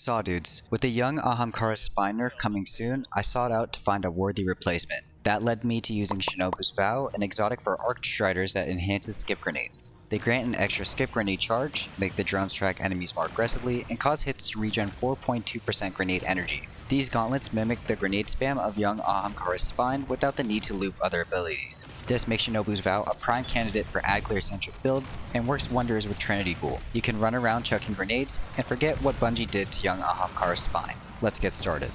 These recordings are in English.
Saw dudes, with the young Ahamkara spine nerf coming soon, I sought out to find a worthy replacement. That led me to using Shinobu's Vow, an exotic for arcstriders that enhances skip grenades. They grant an extra skip grenade charge, make the drones track enemies more aggressively, and cause hits to regen 4.2% grenade energy. These gauntlets mimic the grenade spam of young Ahamkara's spine without the need to loop other abilities. This makes Shinobu's Vow a prime candidate for ad clear centric builds and works wonders with Trinity Ghoul. You can run around chucking grenades and forget what Bungie did to young Ahamkara's spine. Let's get started.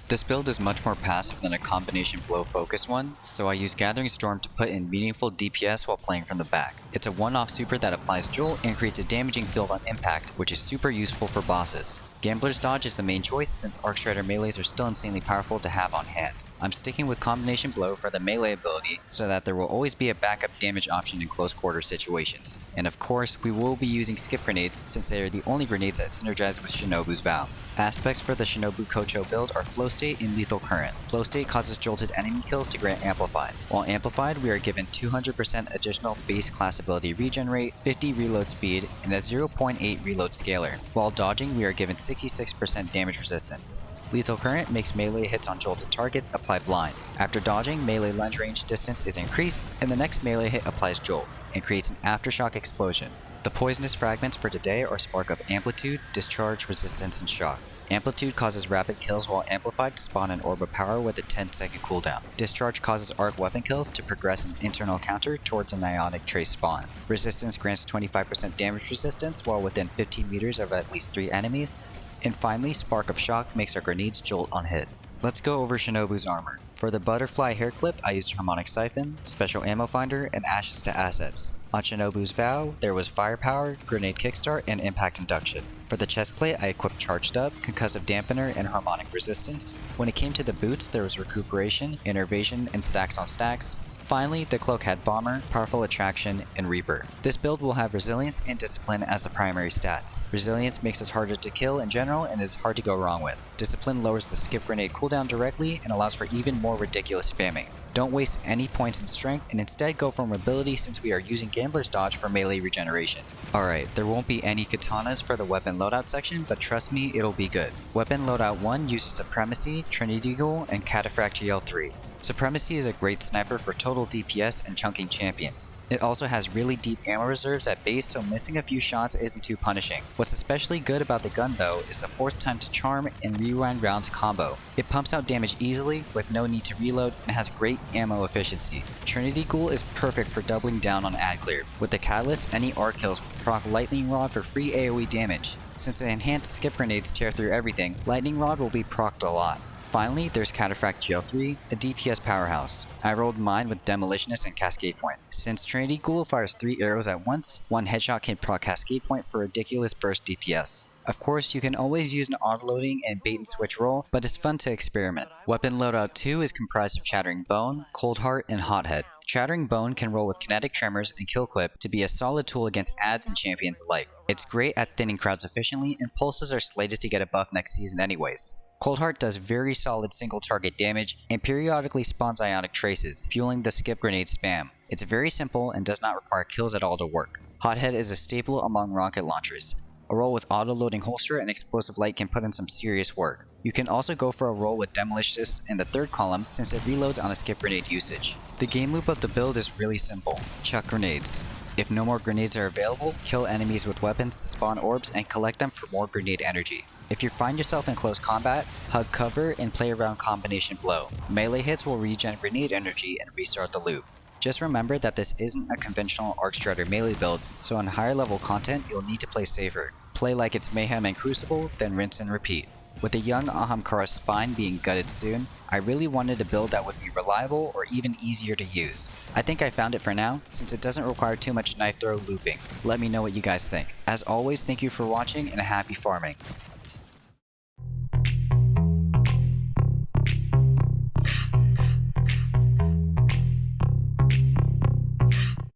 This build is much more passive than a combination blow focused one, so I use Gathering Storm to put in meaningful DPS while playing from the back. It's a one-off super that applies Jolt and creates a damaging field on impact, which is super useful for bosses. Gambler's Dodge is the main choice since arcstrider melees are still insanely powerful to have on hand. I'm sticking with Combination Blow for the melee ability so that there will always be a backup damage option in close quarter situations. And of course, we will be using skip grenades since they are the only grenades that synergize with Shinobu's Vow. Aspects for the Shinobu Kocho build are Flow State and Lethal Current. Flow State causes jolted enemy kills to grant Amplified. While Amplified, we are given 200% additional base class ability regen rate, 50 reload speed, and a 0.8 reload scaler. While dodging, we are given 66% damage resistance. Lethal Current makes melee hits on jolted targets apply blind. After dodging, melee lunge range distance is increased, and the next melee hit applies jolt, and creates an aftershock explosion. The poisonous fragments for today are Spark of Amplitude, Discharge, Resistance, and Shock. Amplitude causes rapid kills while amplified to spawn an orb of power with a 10-second cooldown. Discharge causes arc weapon kills to progress an internal counter towards an ionic trace spawn. Resistance grants 25% damage resistance while within 15 meters of at least 3 enemies. And finally, Spark of Shock makes our grenades jolt on hit. Let's go over Shinobu's armor. For the butterfly hair clip, I used Harmonic Siphon, Special Ammo Finder, and Ashes to Assets. On Shinobu's Vow, there was Firepower, Grenade Kickstart, and Impact Induction. For the chest plate, I equipped Charged Up, Concussive Dampener, and Harmonic Resistance. When it came to the boots, there was Recuperation, Innervation, and Stacks on Stacks. Finally, the cloak had Bomber, Powerful Attraction, and Reaper. This build will have Resilience and Discipline as the primary stats. Resilience makes us harder to kill in general and is hard to go wrong with. Discipline lowers the skip grenade cooldown directly and allows for even more ridiculous spamming. Don't waste any points in strength and instead go for mobility since we are using Gambler's Dodge for melee regeneration. Alright, there won't be any katanas for the weapon loadout section, but trust me, it'll be good. Weapon loadout 1 uses Supremacy, Trinity Ghoul, and Cataphract GL3. Supremacy is a great sniper for total DPS and chunking champions. It also has really deep ammo reserves at base, so missing a few shots isn't too punishing. What's especially good about the gun though is the forced time to charm and rewind rounds combo. It pumps out damage easily with no need to reload and has great ammo efficiency. Trinity Ghoul is perfect for doubling down on ad clear. With the catalyst, any arc kills will proc Lightning Rod for free AoE damage. Since the enhanced skip grenades tear through everything, Lightning Rod will be procced a lot. Finally, there's Cataphract GL3, a DPS powerhouse. I rolled mine with Demolitionist and Cascade Point. Since Trinity Ghoul fires 3 arrows at once, one headshot can proc Cascade Point for ridiculous burst DPS. Of course, you can always use an autoloading and bait and switch roll, but it's fun to experiment. Weapon loadout 2 is comprised of Chattering Bone, Cold Heart, and Hothead. Chattering Bone can roll with Kinetic Tremors and Kill Clip to be a solid tool against ads and champions alike. It's great at thinning crowds efficiently, and pulses are slated to get a buff next season anyways. Cold Heart does very solid single target damage and periodically spawns ionic traces, fueling the skip grenade spam. It's very simple and does not require kills at all to work. Hothead is a staple among rocket launchers. A roll with auto-loading holster and explosive light can put in some serious work. You can also go for a roll with Demolitionist in the third column since it reloads on a skip grenade usage. The game loop of the build is really simple. Chuck grenades. If no more grenades are available, kill enemies with weapons, spawn orbs, and collect them for more grenade energy. If you find yourself in close combat, hug cover and play around Combination Blow. Melee hits will regen grenade energy and restart the loop. Just remember that this isn't a conventional arcstrider melee build, so on higher level content you'll need to play safer. Play like it's Mayhem and Crucible, then rinse and repeat. With the young Ahamkara spine being gutted soon, I really wanted a build that would be reliable or even easier to use. I think I found it for now, since it doesn't require too much knife throw looping. Let me know what you guys think. As always, thank you for watching and happy farming.